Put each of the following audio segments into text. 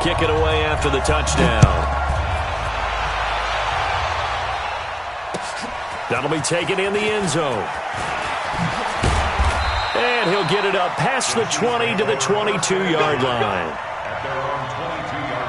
kick it away after the touchdown. That'll be taken in the end zone. And he'll get it up past the 20 to the 22-yard line. At their own 22-yard line.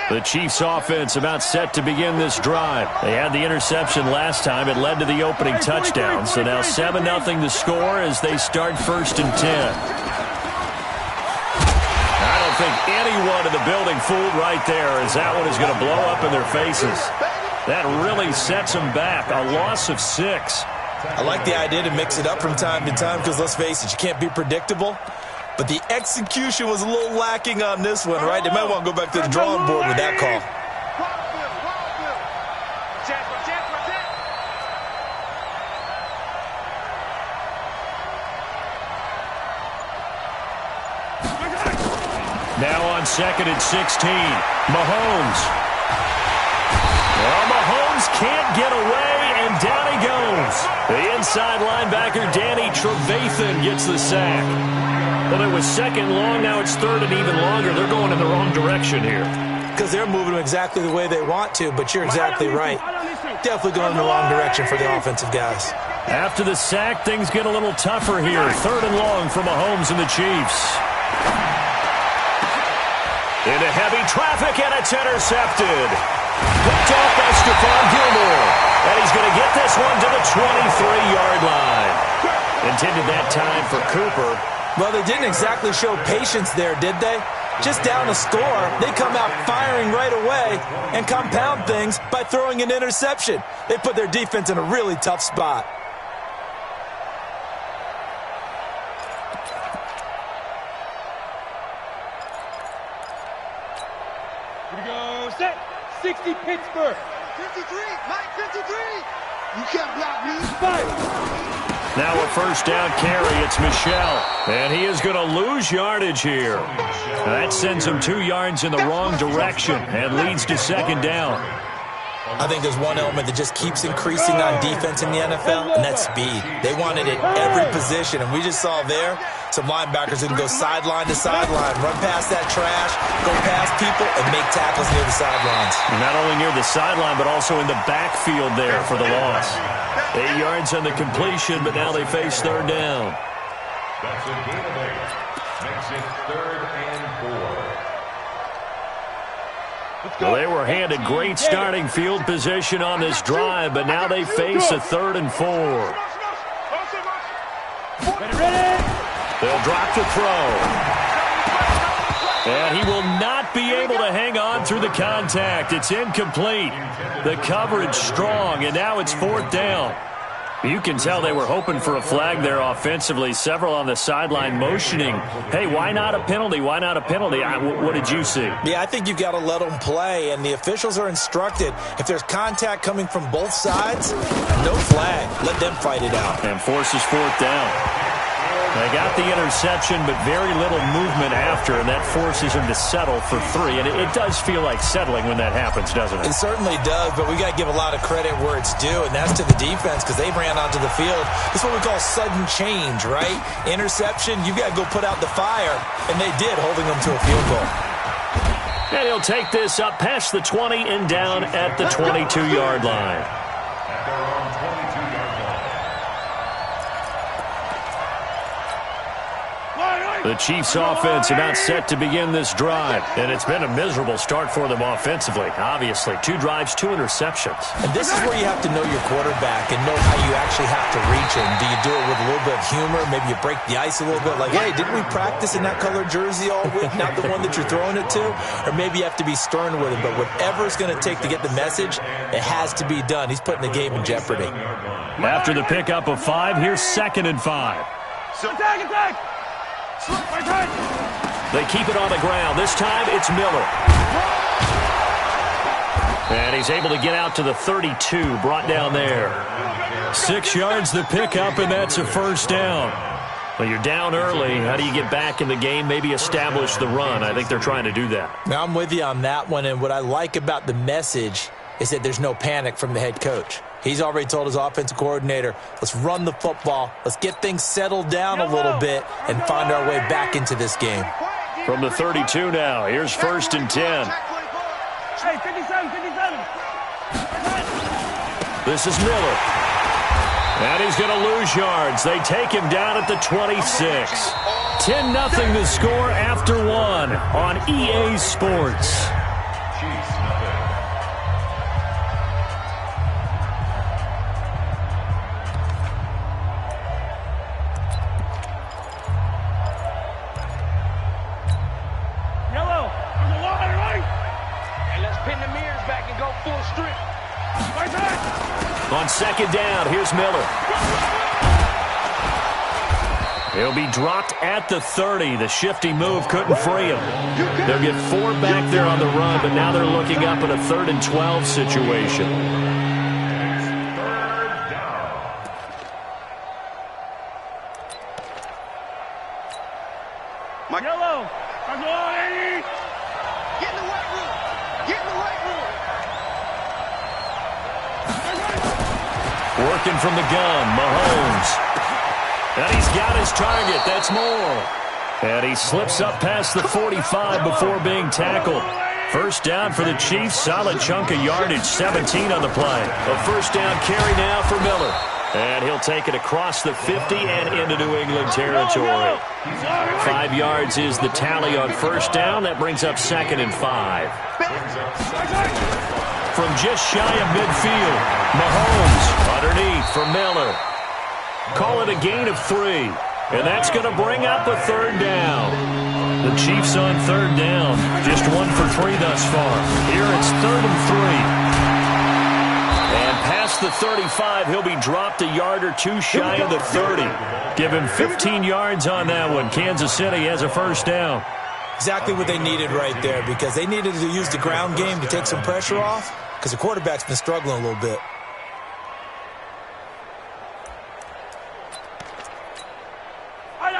The Chiefs offense about set to begin this drive. They had the interception last time. It led to the opening touchdown. So now 7-0 the score as they start 1st and 10. I don't think anyone in the building fooled right there, as that one is going to blow up in their faces. That really sets them back. A loss of 6. I like the idea to mix it up from time to time because, let's face it, you can't be predictable. But the execution was a little lacking on this one, right? They might want to go back to the drawing board with that call. Now on 2nd and 16, Mahomes. Well, Mahomes can't get away, and down he goes. The inside linebacker, Danny Trevathan, gets the sack. Well, it was 2nd long, now it's 3rd and even longer. They're going in the wrong direction here. Because they're moving exactly the way they want to, but you're exactly right. Definitely going in the wrong direction for the offensive guys. After the sack, things get a little tougher here. 3rd and long for Mahomes and the Chiefs. Into heavy traffic, and it's intercepted. Picked off by Stephon Gilmore. And he's going to get this one to the 23-yard line. Intended that time for Cooper. Well, they didn't exactly show patience there, did they? Just down a score, they come out firing right away and compound things by throwing an interception. They put their defense in a really tough spot. Here we go, set, 60 Pittsburgh. 53, Mike, 53. You can't block me. 5. Now a 1st down carry, it's Michel. And he is going to lose yardage here. That sends him 2 yards in the wrong direction and leads to 2nd down. I think there's one element that just keeps increasing on defense in the NFL, and that's speed. They want it at every position, and we just saw there some linebackers who can go sideline to sideline, run past that trash, go past people, and make tackles near the sidelines. And not only near the sideline, but also in the backfield there for the loss. 8 yards on the completion, but now they face 3rd down. That's a gain of 8. Makes it 3rd and 4. Well, they were handed great starting field position on this drive, but now they face a 3rd and 4. They'll drop to throw. And he will not be able to hang on through the contact. It's incomplete. The coverage strong, and now it's 4th down. You can tell they were hoping for a flag there offensively. Several on the sideline motioning, hey, why not a penalty? Why not a penalty? What did you see? Yeah, I think you've got to let them play, and the officials are instructed. If there's contact coming from both sides, no flag. Let them fight it out. And forces 4th down. They got the interception, but very little movement after, and that forces him to settle for 3. And it does feel like settling when that happens, doesn't it? It certainly does, but we got to give a lot of credit where it's due, and that's to the defense because they ran onto the field. This is what we call sudden change, right? Interception, you got to go put out the fire, and they did, holding them to a field goal. And he'll take this up past the 20 and down at the 22-yard line. At their own 22-yard line. The Chiefs offense about set to begin this drive, and it's been a miserable start for them offensively. Obviously, 2 drives, 2 interceptions. And this is where you have to know your quarterback and know how you actually have to reach him. Do you do it with a little bit of humor? Maybe you break the ice a little bit, like, hey, didn't we practice in that colored jersey all week, not the one that you're throwing it to? Or maybe you have to be stern with him, but whatever it's going to take to get the message, it has to be done. He's putting the game in jeopardy. After the pickup of 5, here's 2nd and 5. Attack! They keep it on the ground. This time, it's Miller. And he's able to get out to the 32, brought down there. 6 yards the pickup, and that's a 1st down. Well, you're down early. How do you get back in the game, maybe establish the run? I think they're trying to do that. Now, I'm with you on that one, and what I like about the message is that there's no panic from the head coach. He's already told his offensive coordinator, let's run the football, let's get things settled down a little bit and find our way back into this game. From the 32 now, here's 1st and 10. Hey, 57, 57. This is Miller. And he's going to lose yards. They take him down at the 26. 10-0 the score after 1 on EA Sports. Yellow, there's a lot of right. And let's pin the mirrors back and go full strip. Right side. On 2nd down, here's Miller. He'll be dropped at the 30. The shifty move couldn't free him. They'll get 4 back there on the run, but now they're looking up in a 3rd and 12 situation. Yellow, there's a lot, Eddie. Get in the white room. Get in the white room. Working from the gun, Mahomes. And he's got his target. That's more. And he slips up past the 45 before being tackled. 1st down for the Chiefs. Solid chunk of yardage, 17 on the play. A 1st down carry now for Miller. And he'll take it across the 50 and into New England territory. 5 yards is the tally on 1st down. That brings up 2nd and 5. From just shy of midfield, Mahomes underneath for Miller. Call it a gain of 3. And that's going to bring up a 3rd down. The Chiefs on 3rd down. Just 1 for 3 thus far. Here it's 3rd and 3. And past the 35, he'll be dropped a yard or 2 shy of the 30. Give him 15 yards on that one. Kansas City has a 1st down. Exactly what they needed right there, because they needed to use the ground game to take some pressure off, because the quarterback's been struggling a little bit.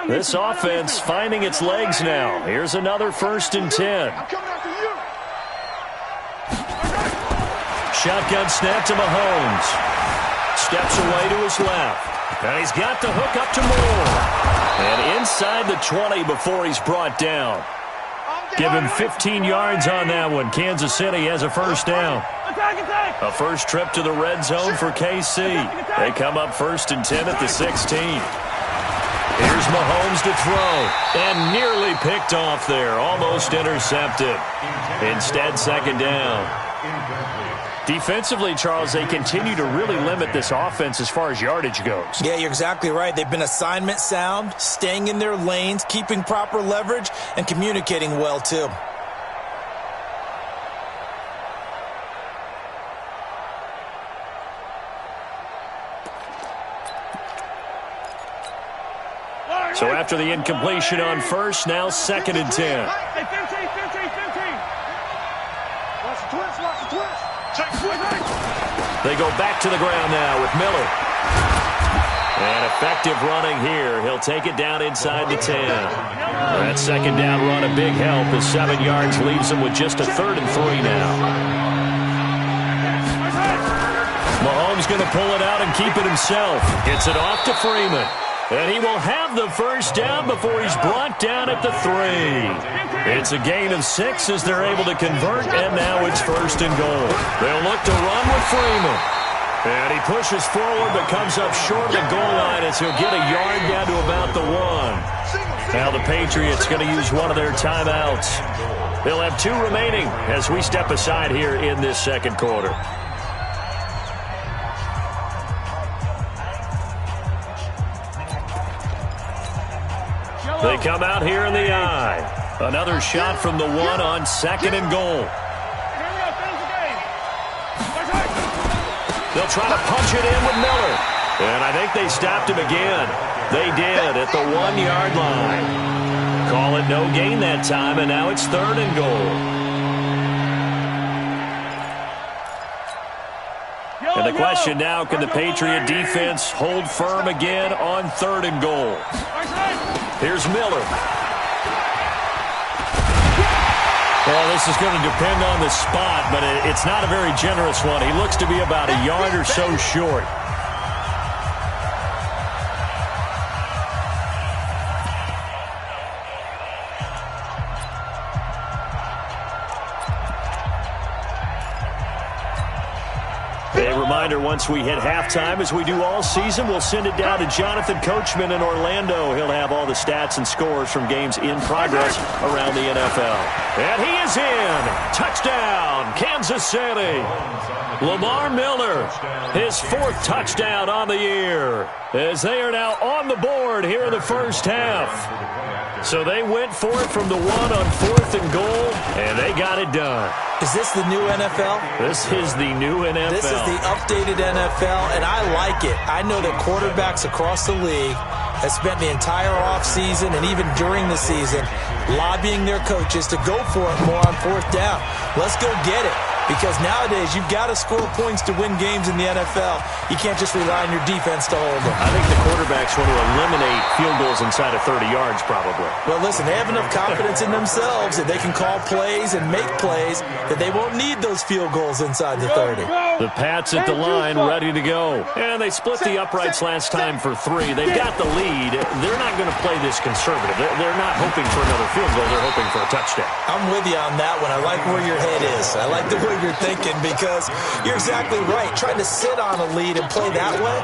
This offense finding its legs now. Here's another 1st and 10. Shotgun snap to Mahomes. Steps away to his left. And he's got the hook up to Moore. And inside the 20 before he's brought down. Give him 15 yards on that one. Kansas City has a 1st down. A first trip to the red zone for KC. They come up 1st and 10 at the 16. Here's Mahomes to throw. And nearly picked off there. Almost intercepted. Instead, 2nd down. Defensively, Charles, they continue to really limit this offense as far as yardage goes. Yeah, you're exactly right. They've been assignment sound, staying in their lanes, keeping proper leverage, and communicating well, too. So after the incompletion on 1st, now 2nd and 10. Hey, 15. Watch the twist, watch the twist. They go back to the ground now with Miller. And effective running here. He'll take it down inside the 10. That 2nd down run, a big help as 7 yards leaves him with just a 3rd and 3 now. Mahomes going to pull it out and keep it himself. Gets it off to Freeman. And he will have the 1st down before he's brought down at the 3. It's a gain of 6 as they're able to convert, and now it's 1st and goal. They'll look to run with Freeman. And he pushes forward but comes up short of the goal line as he'll get a yard down to about the 1. Now the Patriots going to use one of their timeouts. They'll have 2 remaining as we step aside here in this 2nd quarter. They come out here in the eye. Another shot from the 1 on 2nd and goal. They'll try to punch it in with Miller. And I think they stopped him again. They did at the 1-yard line. Call it no gain that time, and now it's 3rd and goal. And And the question now, can the Patriot defense hold firm again on 3rd and goal? Here's Miller. Well, this is going to depend on the spot, but it's not a very generous one. He looks to be about a yard or so short. A reminder, once we hit halftime, as we do all season, we'll send it down to Jonathan Coachman in Orlando. He'll have all the stats and scores from games in progress around the NFL. And he is in. Touchdown, Kansas City. Lamar Miller, his 4th touchdown on the year, as they are now on the board here in the first half. So they went for it from the 1 on 4th and goal, and they got it done. Is this the new NFL? This is the new NFL. This is the updated NFL, and I like it. I know that quarterbacks across the league have spent the entire offseason and even during the season lobbying their coaches to go for it more on 4th down. Let's go get it. Because nowadays, you've got to score points to win games in the NFL. You can't just rely on your defense to hold them. I think the quarterbacks want to eliminate field goals inside of 30 yards, probably. Well, listen, they have enough confidence in themselves that they can call plays and make plays that they won't need those field goals inside the 30. The Pats at the line, ready to go. And they split the uprights last time for 3. They've got the lead. They're not going to play this conservative. They're not hoping for another field goal. They're hoping for a touchdown. I'm with you on that one. I like where your head is. I like the way you're thinking, because you're exactly right. Trying to sit on a lead and play that way,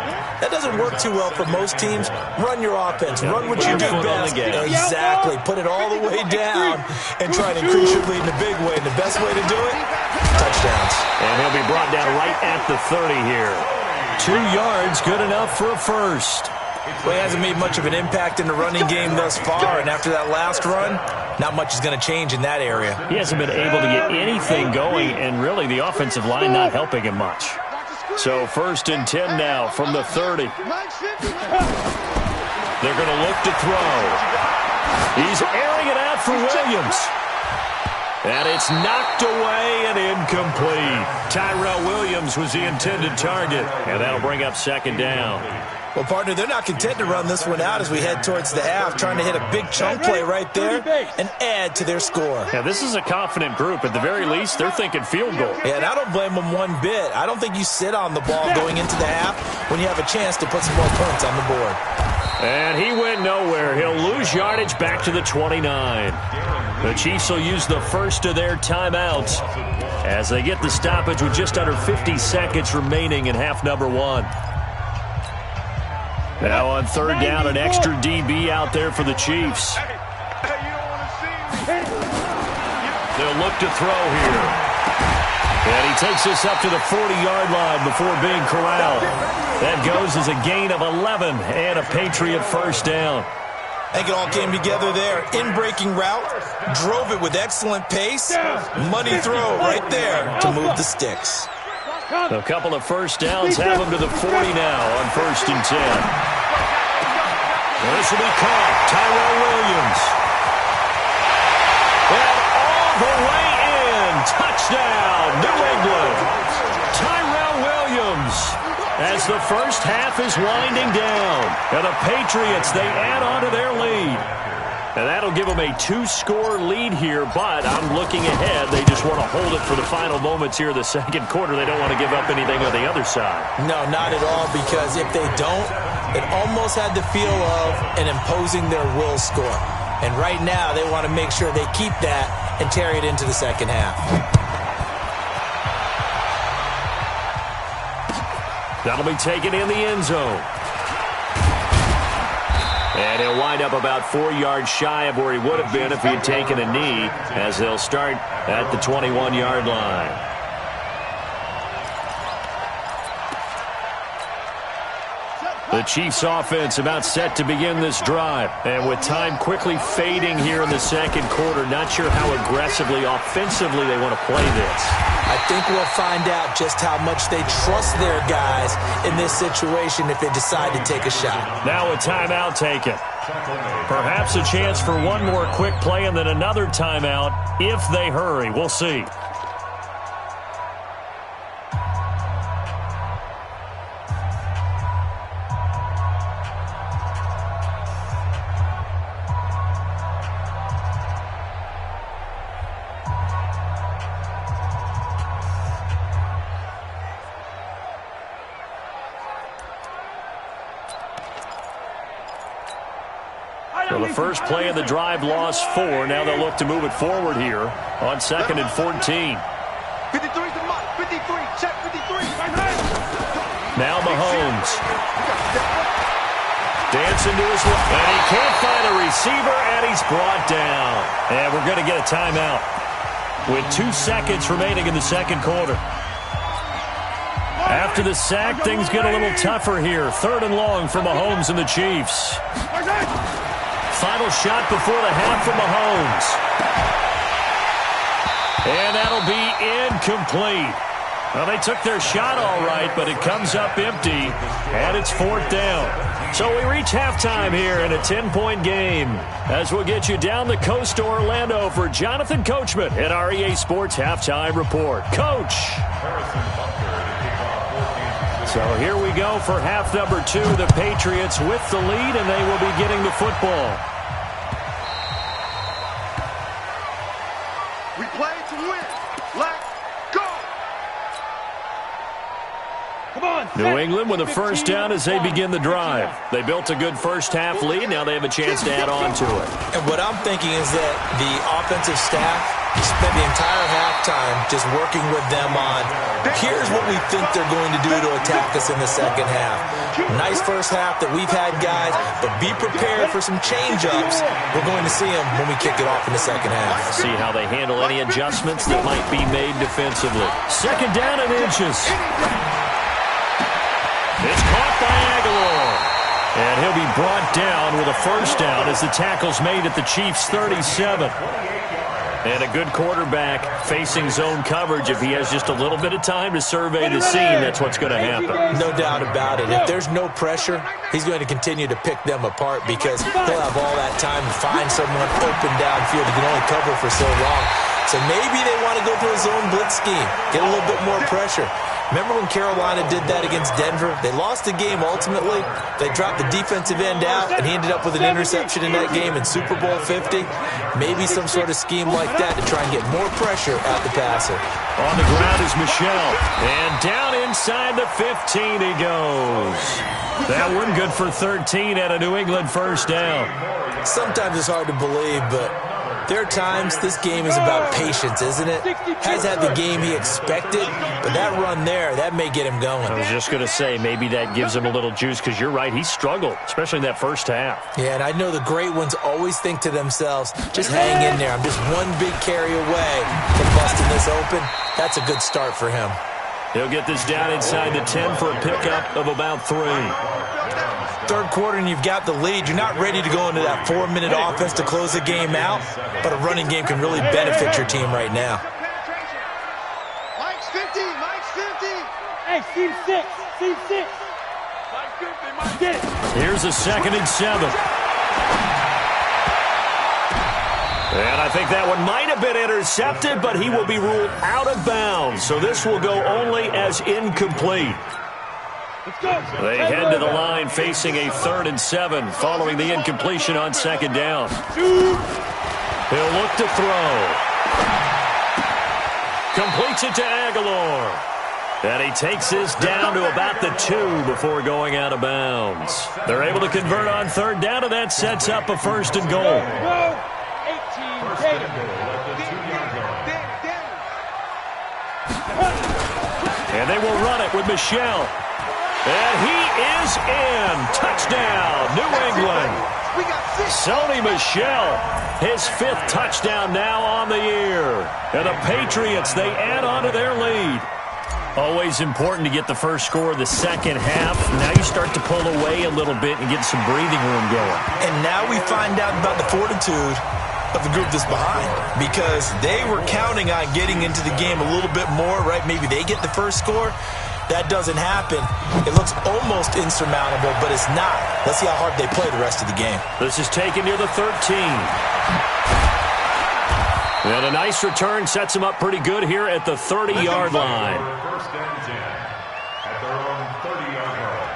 that doesn't work too well for most teams. Run your offense. Run what you do best. Exactly. Put it all the way down and try to increase your lead in a big way. And the best way to do it, touchdowns. And he'll be brought down right at the 30 here. 2 yards, good enough for a first. Well, he hasn't made much of an impact in the running game thus far, and after that last run, not much is going to change in that area. He hasn't been able to get anything going, and really the offensive line not helping him much. So 1st and 10 now from the 30. They're going to look to throw. He's airing it out for Williams. And it's knocked away and incomplete. Tyrell Williams was the intended target, and that'll bring up 2nd down. Well, partner, they're not content to run this one out as we head towards the half, trying to hit a big chunk play right there and add to their score. Yeah, this is a confident group. At the very least, they're thinking field goal. Yeah, and I don't blame them one bit. I don't think you sit on the ball going into the half when you have a chance to put some more points on the board. And he went nowhere. He'll lose yardage back to the 29. The Chiefs will use the first of their timeouts as they get the stoppage with just under 50 seconds remaining in half number 1. Now on 3rd down, an extra DB out there for the Chiefs. They'll look to throw here. And he takes this up to the 40-yard line before being corralled. That goes as a gain of 11 and a Patriot 1st down. I think it all came together there. In-breaking route, drove it with excellent pace. Money throw right there to move the sticks. A couple of 1st downs have them to the 40 now on 1st and 10. Well, this will be caught. Tyrell Williams. And all the way in. Touchdown, New England. Tyrell Williams. As the first half is winding down. And the Patriots, they add on to their lead. And that'll give them a 2-score lead here, but I'm looking ahead. They just want to hold it for the final moments here in the 2nd quarter. They don't want to give up anything on the other side. No, not at all, because if they don't, it almost had the feel of an imposing their will score. And right now, they want to make sure they keep that and carry it into the 2nd half. That'll be taken in the end zone. And he'll wind up about 4 yards shy of where he would have been if he had taken a knee, as they'll start at the 21-yard line. The Chiefs offense about set to begin this drive. And with time quickly fading here in the 2nd quarter, not sure how aggressively, offensively they want to play this. I think we'll find out just how much they trust their guys in this situation if they decide to take a shot. Now a timeout taken. Perhaps a chance for one more quick play and then another timeout if they hurry. We'll see. So the first play of the drive lost 4. Now they'll look to move it forward here on 2nd and 14. 53's the mark. 53. Check 53. Now Mahomes. Dancing to his left. And he can't find a receiver, and he's brought down. And we're going to get a timeout with 2 seconds remaining in the second quarter. After the sack, things get a little tougher here. 3rd and long for Mahomes and the Chiefs. Final shot before the half for Mahomes. And that'll be incomplete. Well, they took their shot all right, but it comes up empty, and it's 4th down. So we reach halftime here in a 10-point game as we'll get you down the coast to Orlando for Jonathan Coachman at our EA Sports Halftime Report. Coach! So here we go for half number 2. The Patriots with the lead, and they will be getting the football. We play to win. Let's go. Come on. New England with a first down as they begin the drive. They built a good first half lead. Now they have a chance to add on to it. And what I'm thinking is that the offensive staff spent the entire halftime just working with them on, here's what we think they're going to do to attack us in the second half. Nice first half that we've had, guys, but be prepared for some change-ups. We're going to see them when we kick it off in the second half. See how they handle any adjustments that might be made defensively. 2nd down and inches. It's caught by Aguilar. And he'll be brought down with a first down as the tackle's made at the Chiefs' 37. And a good quarterback facing zone coverage. If he has just a little bit of time to survey the scene, that's what's going to happen. No doubt about it. If there's no pressure, he's going to continue to pick them apart because he'll have all that time to find someone open downfield. He can only cover for so long. So maybe they want to go to a zone blitz scheme, get a little bit more pressure. Remember when Carolina did that against Denver? They lost the game ultimately. They dropped the defensive end out, and he ended up with an interception in that game in Super Bowl 50. Maybe some sort of scheme like that to try and get more pressure at the passer. On the ground is Michel. And down inside the 15 he goes. That one good for 13 at a New England first down. Sometimes it's hard to believe, but there are times this game is about patience, isn't it? Has had the game he expected, but that run there, that may get him going. I was just going to say, maybe that gives him a little juice because you're right, he struggled, especially in that first half. Yeah, and I know the great ones always think to themselves, just hang in there. I'm just one big carry away from busting this open. That's a good start for him. He'll get this down inside the 10 for a pickup of about 3. Third quarter and you've got the lead. You're not ready to go into that 4-minute offense to close the game out, but a running game can really benefit your team right now. Mike's 50. Mike's 50. Hey, seam 6. Seam 6. Mike's 50. Mike, get it. Here's a 2nd and 7. And I think that one might have been intercepted, but he will be ruled out of bounds. So this will go only as incomplete. They head to the line facing a 3rd and 7 following the incompletion on 2nd down. He'll look to throw. Completes it to Aguilar. And he takes this down to about the 2 before going out of bounds. They're able to convert on 3rd down, and that sets up a 1st and goal. 18, and they will run it with Michel. And he is in. Touchdown, New England. Sony Michel, his 5th touchdown now on the year. And the Patriots, they add on to their lead. Always important to get the first score of the second half. Now you start to pull away a little bit and get some breathing room going. And now we find out about the fortitude of the group that's behind, because they were counting on getting into the game a little bit more, right? Maybe they get the first score. That doesn't happen. It looks almost insurmountable, but it's not. Let's see how hard they play the rest of the game. This is taken near the 13. And a nice return sets them up pretty good here at the 30-yard line. First and 10 at their own 30-yard line.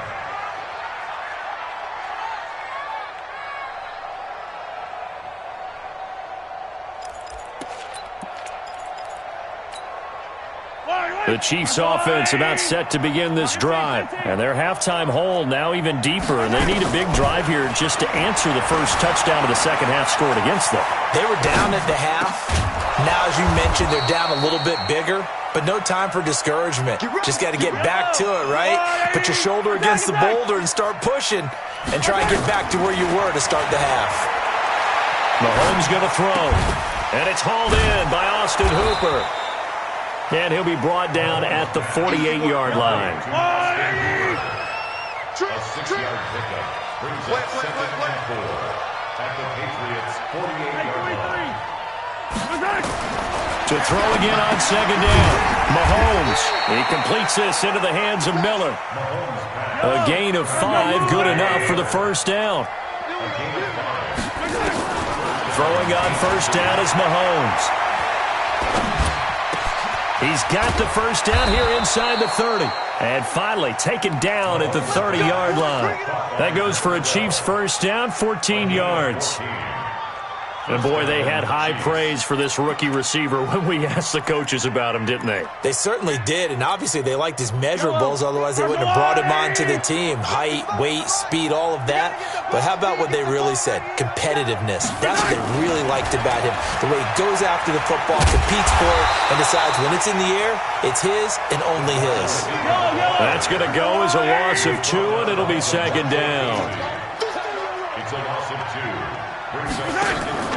The Chiefs offense about set to begin this drive. And their halftime hole now even deeper. And they need a big drive here just to answer the first touchdown of the second half scored against them. They were down at the half. Now, as you mentioned, they're down a little bit bigger. But no time for discouragement. Just got to get back to it, right? Put your shoulder against the boulder and start pushing. And try and get back to where you were to start the half. Mahomes going to throw. And it's hauled in by Austin Hooper. And he'll be brought down at the 48-yard line. A 6-yard pickup brings up second and 4 at the Patriots' 48-yard line. To throw again on second down. Mahomes. He completes this into the hands of Miller. A gain of 5, good enough for the first down. Throwing on first down is Mahomes. He's got the first down here inside the 30. And finally taken down at the 30-yard line. That goes for a Chiefs first down, 14 yards. And, boy, they had high praise for this rookie receiver when we asked the coaches about him, didn't they? They certainly did, and obviously they liked his measurables, otherwise they wouldn't have brought him onto the team. Height, weight, speed, all of that. But how about what they really said? Competitiveness. That's what they really liked about him. The way he goes after the football, competes for it, and decides when it's in the air, it's his and only his. That's going to go as a loss of 2, and it'll be second down. It's a loss of 2. Brings up second and 12.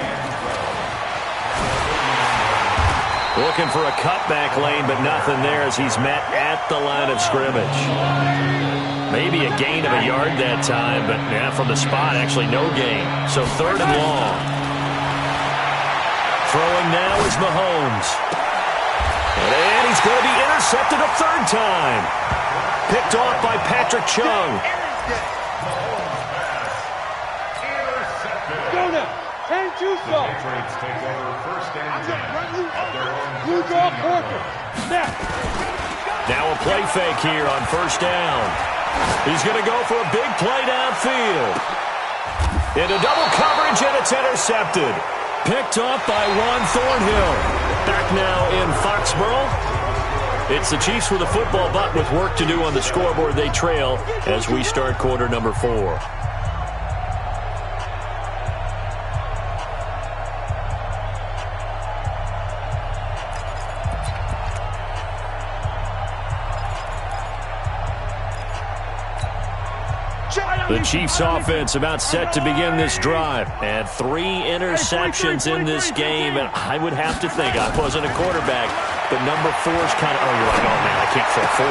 Looking for a cutback lane, but nothing there as he's met at the line of scrimmage. Maybe a gain of a yard that time, but yeah, from the spot, actually no gain. So third and long. Throwing now is Mahomes. And he's going to be intercepted a third time. Picked off by Patrick Chung. Patriots take over first and 10 at their own. Now a play fake here on first down. He's going to go for a big play downfield. Into double coverage, and it's intercepted. Picked off by Juan Thornhill. Back now in Foxborough. It's the Chiefs with a football, but with work to do on the scoreboard, they trail as we start quarter number 4. The Chiefs offense about set to begin this drive. And 3 interceptions in this game. And I would have to think, I wasn't a quarterback, but number 4's kind of, you're like, oh man, I can't throw 4.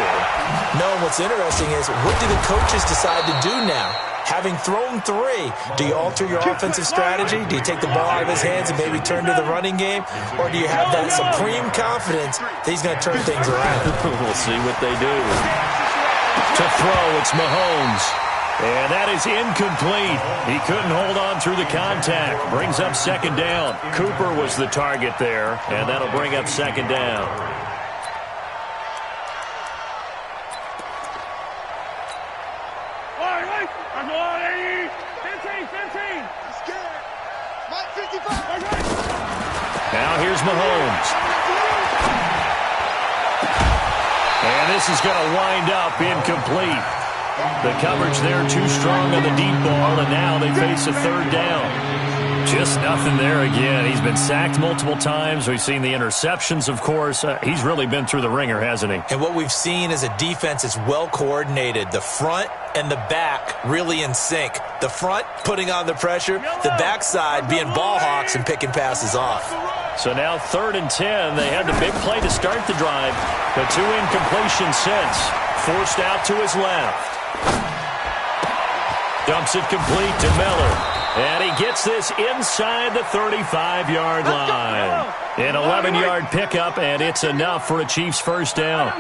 No, what's interesting is, what do the coaches decide to do now? Having thrown 3, do you alter your offensive strategy? Do you take the ball out of his hands and maybe turn to the running game? Or do you have that supreme confidence that he's going to turn things around? We'll see what they do. To throw, it's Mahomes. And that is incomplete. He couldn't hold on through the contact. Brings up second down. Cooper was the target there, and that'll bring up second down. Now here's Mahomes. And this is going to wind up incomplete. The coverage there too strong on the deep ball, and now they face a third down. Just nothing there again. He's been sacked multiple times. We've seen the interceptions, of course. He's really been through the ringer, hasn't he? And what we've seen is a defense that's well coordinated. The front and the back really in sync. The front putting on the pressure, the backside being ball hawks and picking passes off. So now 3rd and 10. They had the big play to start the drive, but 2 incompletions since. Forced out to his left. Dumps it complete to Miller. And he gets this inside the 35-yard line. An 11-yard pickup, and it's enough for a Chiefs first down.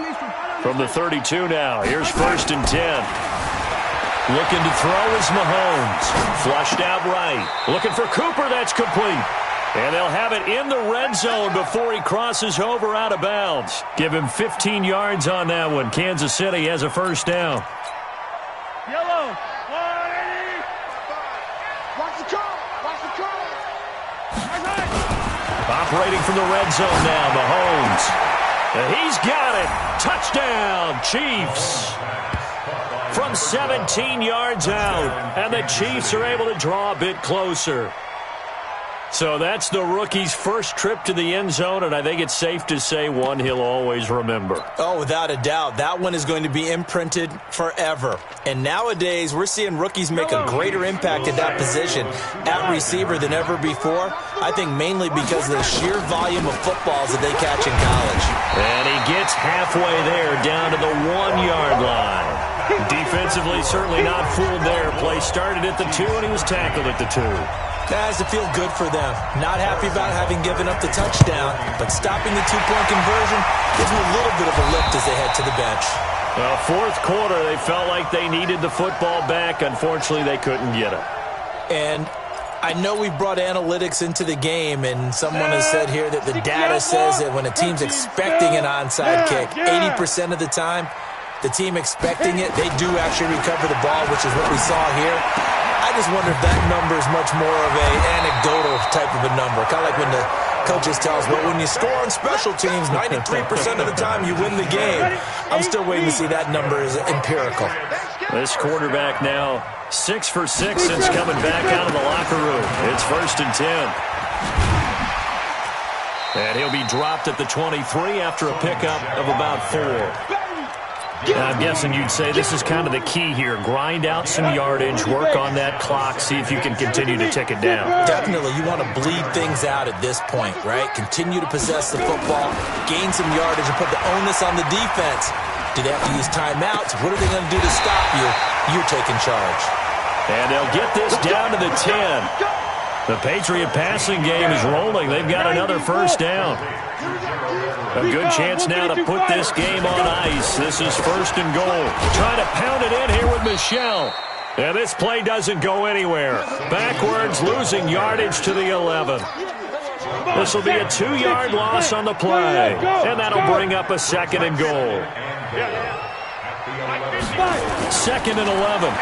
From the 32 now, here's 1st and 10. Looking to throw is Mahomes. Flushed out right. Looking for Cooper, that's complete. And they'll have it in the red zone before he crosses over out of bounds. Give him 15 yards on that one. Kansas City has a first down. Yellow. Operating from the red zone now, Mahomes. And he's got it. Touchdown, Chiefs. From 17 yards out, and the Chiefs are able to draw a bit closer. So that's the rookie's first trip to the end zone, and I think it's safe to say one he'll always remember. Oh, without a doubt. That one is going to be imprinted forever. And nowadays, we're seeing rookies make a greater impact at that position at receiver than ever before. I think mainly because of the sheer volume of footballs that they catch in college. And he gets halfway there, down to the 1-yard line. Defensively, certainly not fooled there. Play started at the 2, and he was tackled at the 2. That has to feel good for them. Not happy about having given up the touchdown, but stopping the 2-point conversion gives them a little bit of a lift as they head to the bench. Well, fourth quarter, they felt like they needed the football back. Unfortunately, they couldn't get it. And I know we brought analytics into the game, and someone has said here that the data says that when a team's expecting an onside kick, 80% of the time, the team expecting it, they do actually recover the ball, which is what we saw here. I just wonder if that number is much more of an anecdotal type of a number. Kind of like when the coaches tell us, well, when you score on special teams, 93% of the time you win the game. I'm still waiting to see that number is empirical. This quarterback now 6 for 6 since coming back out of the locker room. It's 1st and 10. And he'll be dropped at the 23 after a pickup of about 4. I'm guessing you'd say this is kind of the key here. Grind out some yardage, work on that clock, see if you can continue to tick it down. Definitely. You want to bleed things out at this point, right? Continue to possess the football, gain some yardage, and put the onus on the defense. Do they have to use timeouts? What are they going to do to stop you? You're taking charge. And they'll get this down to the 10. The Patriot passing game is rolling. They've got another first down. A good chance now to put this game on ice. This is 1st and goal. Trying to pound it in here with Michel. And this play doesn't go anywhere. Backwards, losing yardage to the 11. This will be a 2-yard loss on the play. And that'll bring up a 2nd and goal. 2nd and 11.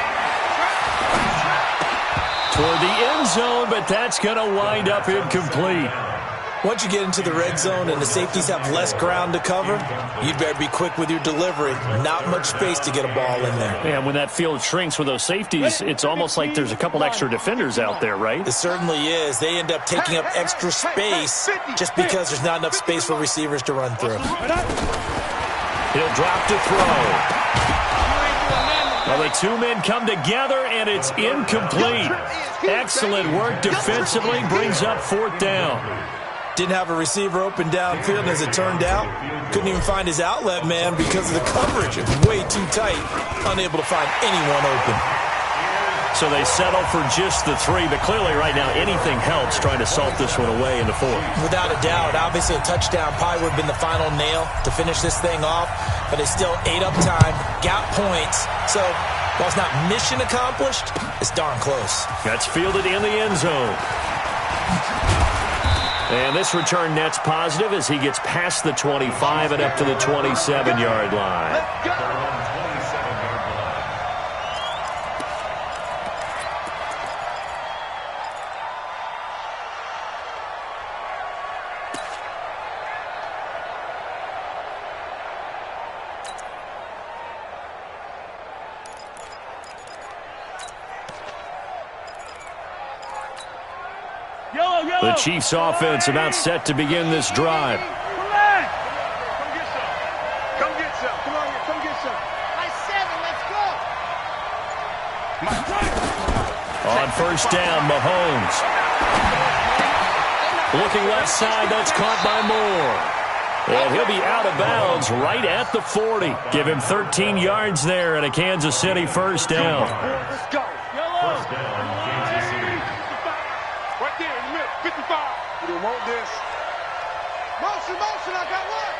Toward the end zone, but that's going to wind up incomplete. Once you get into the red zone and the safeties have less ground to cover, you'd better be quick with your delivery. Not much space to get a ball in there. Yeah, when that field shrinks with those safeties, it's almost like there's a couple extra defenders out there, right? It certainly is. They end up taking up extra space just because there's not enough space for receivers to run through. He'll drop to throw. Well, the 2 men come together, and it's incomplete. Excellent work defensively, brings up 4th down. Didn't have a receiver open downfield, and as it turned out, couldn't even find his outlet man because of the coverage. It was way too tight, unable to find anyone open. So they settle for just the 3, but clearly right now anything helps trying to salt this one away in the 4th. Without a doubt, obviously a touchdown probably would have been the final nail to finish this thing off, but it still ate up time, got points. So while it's not mission accomplished, it's darn close. That's fielded in the end zone. And this return net's positive as he gets past the 25 and up to the 27-yard line. The Chiefs offense about set to begin this drive. Come get some. Come on, come get some. My 7, let's go. On first down, Mahomes. Looking left side, that's caught by Moore. And he'll be out of bounds right at the 40. Give him 13 yards there and a Kansas City first down. Let's go. First down, Kansas City. Right there in the middle, 55. We don't want this. Motion, motion, I got one.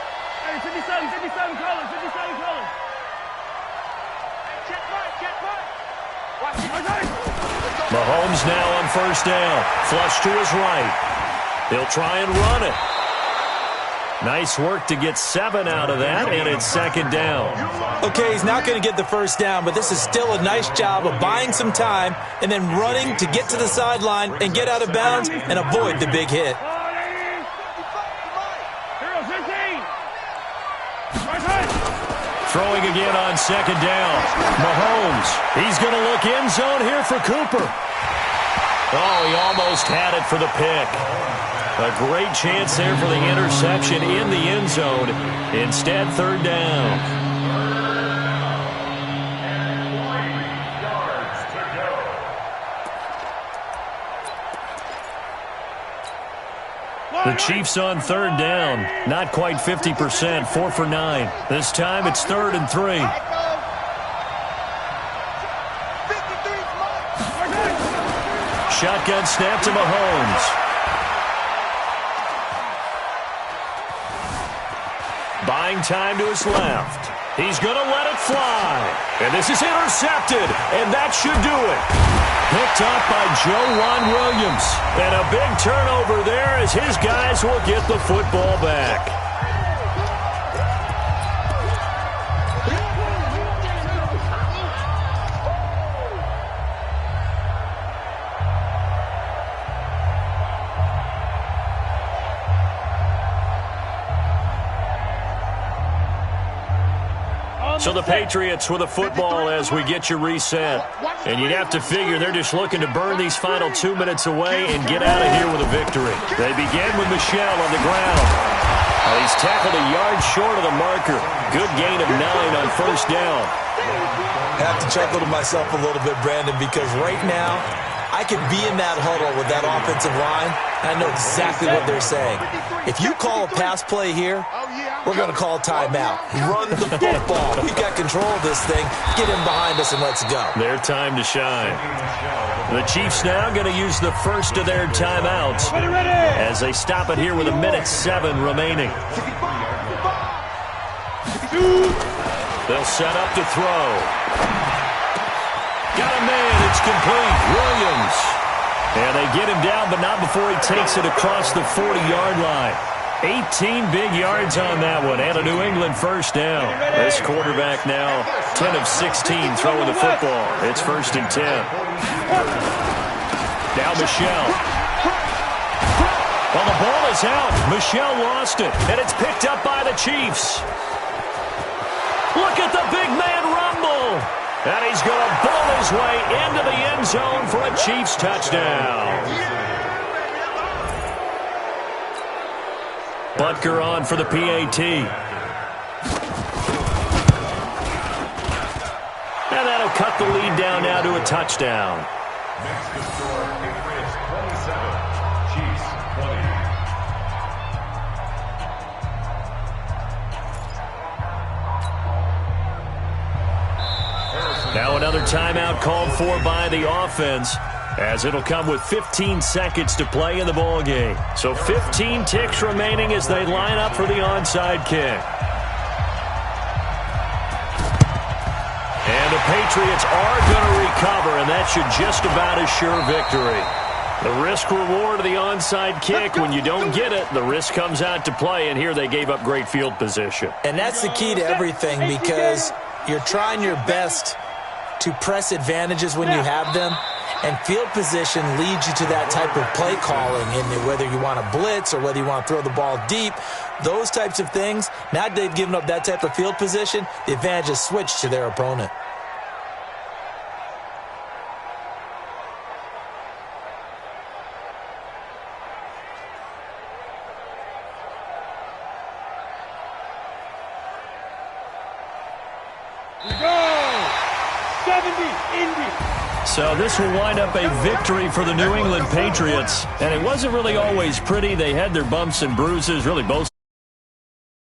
Hey, 57, colors, 57 colors. Check right. Mahomes now on first down. Flush to his right. He'll try and run it. Nice work to get 7 out of that, and it's second down. Okay, he's not going to get the first down, but this is still a nice job of buying some time and then running to get to the sideline and get out of bounds and avoid the big hit. Throwing again on second down. Mahomes. He's going to look end zone here for Cooper. Oh, he almost had it for the pick. A great chance there for the interception in the end zone. Instead, third down. The Chiefs on third down. Not quite 50%. 4 for 9. This time it's 3rd and 3. Shotgun snap to Mahomes. Buying time to his left. He's going to let it fly. And this is intercepted. And that should do it. Picked up by Juan Williams. And a big turnover there as his guys will get the football back. So the Patriots with a football as we get you reset. And you'd have to figure they're just looking to burn these final 2 minutes away and get out of here with a victory. They begin with Michel on the ground. He's tackled a yard short of the marker. Good gain of 9 on first down. I have to chuckle to myself a little bit, Brandon, because right now I could be in that huddle with that offensive line. I know exactly what they're saying. If you call a pass play here, we're going to call timeout. Run the football. We've got control of this thing. Get him behind us and let's go. Their time to shine. The Chiefs now going to use the first of their timeouts as they stop it here with 1:07 remaining. They'll set up to throw. Got a man. It's complete. Williams. And they get him down, but not before he takes it across the 40-yard line. 18 big yards on that one, and a New England first down. This quarterback now 10 of 16 throwing the football. It's 1st and 10. Now Michel. Well, the ball is out. Michel lost it, and it's picked up by the Chiefs. Look at the big man rumble. And he's going to bowl his way into the end zone for a Chiefs touchdown. Butker on for the PAT. And that'll cut the lead down now to a touchdown. Next to score, Patriots 27, Chiefs 20. Now another timeout called for by the offense, as it'll come with 15 seconds to play in the ball game. So 15 ticks remaining as they line up for the onside kick. And the Patriots are going to recover, and that should just about assure victory. The risk-reward of the onside kick, when you don't get it, the risk comes out to play, and here they gave up great field position. And that's the key to everything, because you're trying your best to press advantages when you have them. And field position leads you to that type of play calling, and whether you want to blitz or whether you want to throw the ball deep, those types of things. Now that they've given up that type of field position, the advantage is switched to their opponent. So this will wind up a victory for the New England Patriots. And it wasn't really always pretty. They had their bumps and bruises, really both.